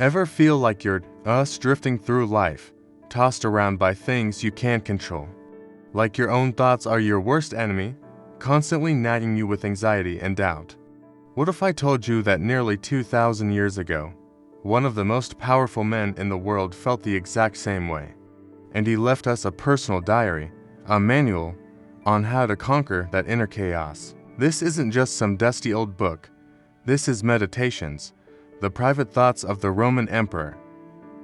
Ever feel like you're drifting through life, tossed around by things you can't control? Like your own thoughts are your worst enemy, constantly nagging you with anxiety and doubt? What if I told you that nearly 2,000 years ago, one of the most powerful men in the world felt the exact same way? And he left us a personal diary, a manual on how to conquer that inner chaos. This isn't just some dusty old book. This is Meditations, the private thoughts of the Roman Emperor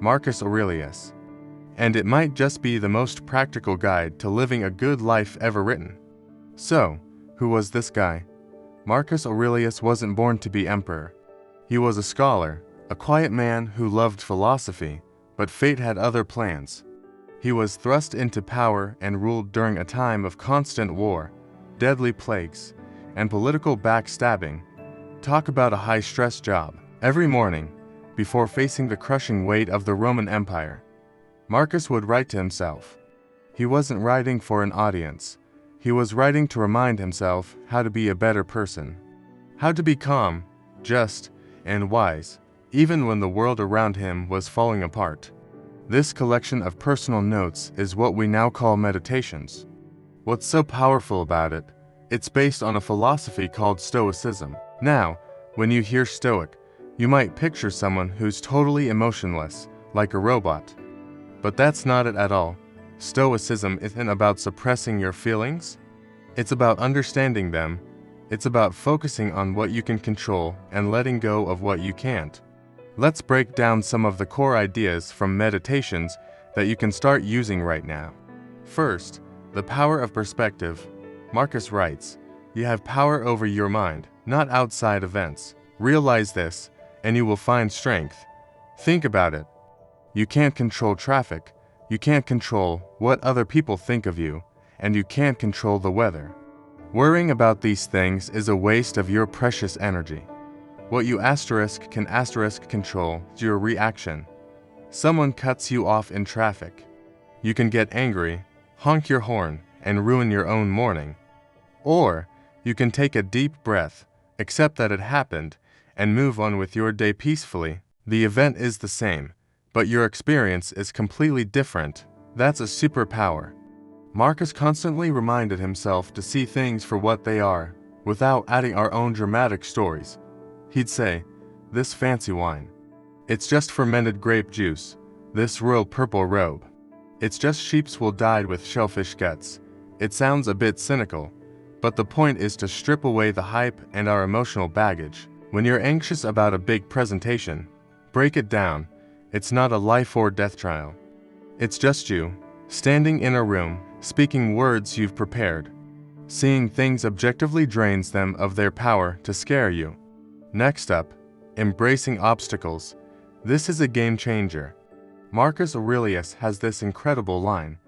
Marcus Aurelius. And it might just be the most practical guide to living a good life ever written. So, who was this guy? Marcus Aurelius wasn't born to be emperor. He was a scholar, a quiet man who loved philosophy, but fate had other plans. He was thrust into power and ruled during a time of constant war, deadly plagues, and political backstabbing. Talk about a high-stress job. Every morning, before facing the crushing weight of the Roman Empire, Marcus would write to himself. He wasn't writing for an audience. He was writing to remind himself how to be a better person. How to be calm, just, and wise, even when the world around him was falling apart. This collection of personal notes is what we now call Meditations. What's so powerful about it? It's based on a philosophy called Stoicism. Now, when you hear Stoic, you might picture someone who's totally emotionless, like a robot. But that's not it at all. Stoicism isn't about suppressing your feelings. It's about understanding them. It's about focusing on what you can control and letting go of what you can't. Let's break down some of the core ideas from Meditations that you can start using right now. First, the power of perspective. Marcus writes, "You have power over your mind, not outside events. Realize this, and you will find strength." Think about it. You can't control traffic, you can't control what other people think of you, and you can't control the weather. Worrying about these things is a waste of your precious energy. What you can control is your reaction. Someone cuts you off in traffic. You can get angry, honk your horn, and ruin your own morning. Or, you can take a deep breath, accept that it happened, and move on with your day peacefully. The event is the same, but your experience is completely different. That's a superpower. Marcus constantly reminded himself to see things for what they are, without adding our own dramatic stories. He'd say, "This fancy wine. It's just fermented grape juice. This royal purple robe. It's just sheep's wool dyed with shellfish guts." It sounds a bit cynical, but the point is to strip away the hype and our emotional baggage. When you're anxious about a big presentation, break it down. It's not a life or death trial. It's just you, standing in a room, speaking words you've prepared. Seeing things objectively drains them of their power to scare you. Next up, embracing obstacles. This is a game changer. Marcus Aurelius has this incredible line,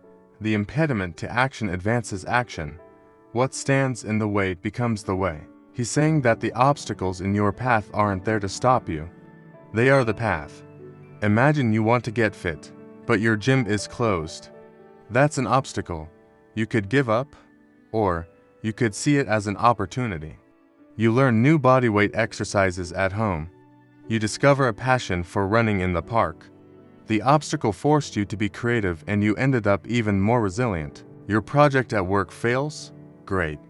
"The impediment to action advances action. What stands in the way becomes the way." He's saying that the obstacles in your path aren't there to stop you. They are the path. Imagine you want to get fit, but your gym is closed. That's an obstacle. You could give up, or you could see it as an opportunity. You learn new bodyweight exercises at home. You discover a passion for running in the park. The obstacle forced you to be creative and you ended up even more resilient. Your project at work fails? Great.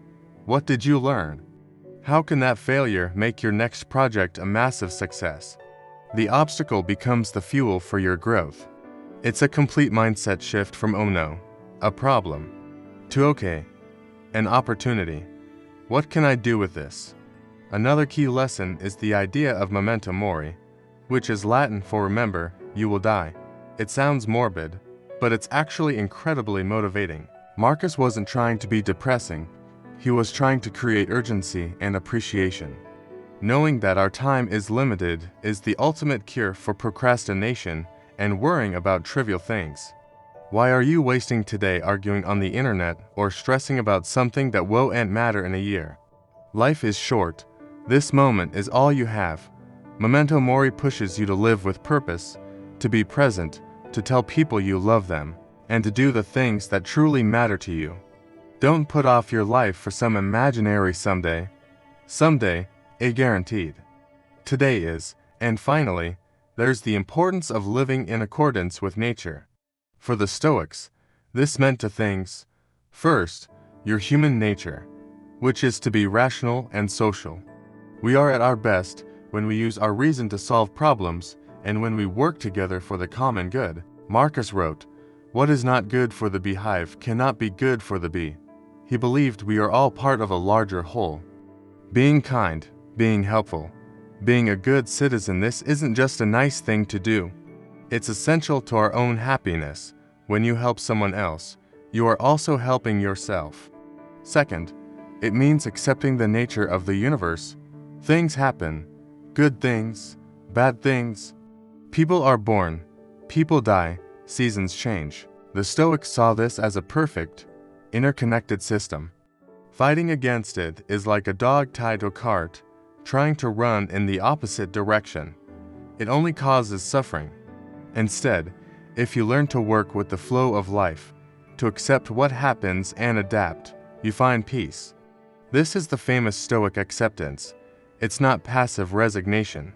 What did you learn? How can that failure make your next project a massive success? The obstacle becomes the fuel for your growth. It's a complete mindset shift from "oh no, a problem," to "okay, an opportunity. What can I do with this?" Another key lesson is the idea of Memento Mori, which is Latin for "remember, you will die." It sounds morbid, but it's actually incredibly motivating. Marcus wasn't trying to be depressing. He was trying to create urgency and appreciation. Knowing that our time is limited is the ultimate cure for procrastination and worrying about trivial things. Why are you wasting today arguing on the internet or stressing about something that won't matter in a year? Life is short. This moment is all you have. Memento Mori pushes you to live with purpose, to be present, to tell people you love them, and to do the things that truly matter to you. Don't put off your life for some imaginary someday. Someday, a guaranteed. Today is, and finally, there's the importance of living in accordance with nature. For the Stoics, this meant two things. First, your human nature, which is to be rational and social. We are at our best when we use our reason to solve problems and when we work together for the common good. Marcus wrote, "What is not good for the beehive cannot be good for the bee." He believed we are all part of a larger whole. Being kind, being helpful, being a good citizen, this isn't just a nice thing to do. It's essential to our own happiness. When you help someone else, you are also helping yourself. Second, it means accepting the nature of the universe. Things happen, good things, bad things. People are born, people die, seasons change. The Stoics saw this as a perfect, interconnected system. Fighting against it is like a dog tied to a cart, trying to run in the opposite direction. It only causes suffering. Instead, if you learn to work with the flow of life, to accept what happens and adapt, you find peace. This is the famous Stoic acceptance. It's not passive resignation.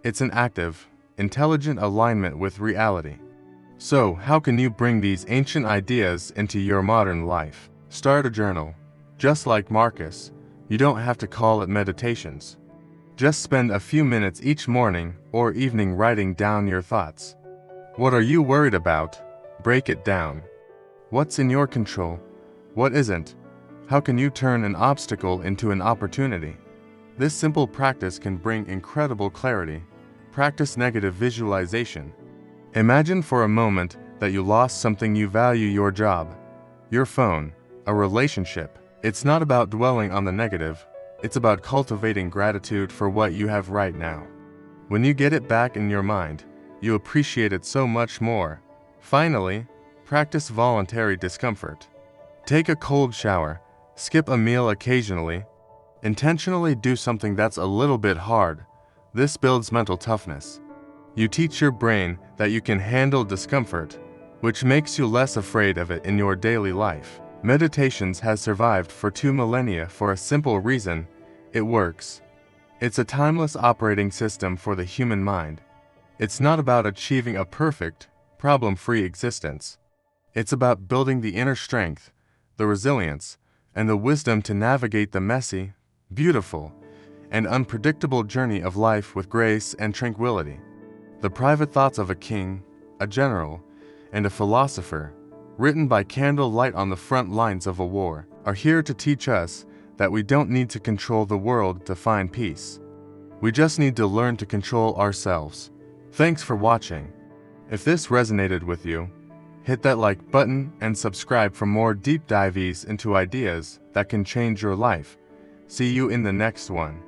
It's an active, intelligent alignment with reality. So, how can you bring these ancient ideas into your modern life? Start a journal. Just like Marcus, you don't have to call it meditations. Just spend a few minutes each morning or evening writing down your thoughts. What are you worried about? Break it down. What's in your control? What isn't? How can you turn an obstacle into an opportunity? This simple practice can bring incredible clarity. Practice negative visualization. Imagine for a moment that you lost something you value: your job, your phone, a relationship. It's not about dwelling on the negative. It's about cultivating gratitude for what you have right now. When you get it back in your mind, you appreciate it so much more. Finally, practice voluntary discomfort. Take a cold shower, skip a meal occasionally, intentionally do something that's a little bit hard. This builds mental toughness. You teach your brain that you can handle discomfort, which makes you less afraid of it in your daily life. Meditations has survived for 2 millennia for a simple reason: it works. It's a timeless operating system for the human mind. It's not about achieving a perfect, problem-free existence. It's about building the inner strength, the resilience, and the wisdom to navigate the messy, beautiful, and unpredictable journey of life with grace and tranquility. The Private Thoughts of a King, a General, and a Philosopher, written by candlelight on the front lines of a war, are here to teach us that we don't need to control the world to find peace. We just need to learn to control ourselves. Thanks for watching. If this resonated with you, hit that like button and subscribe for more deep dives into ideas that can change your life. See you in the next one.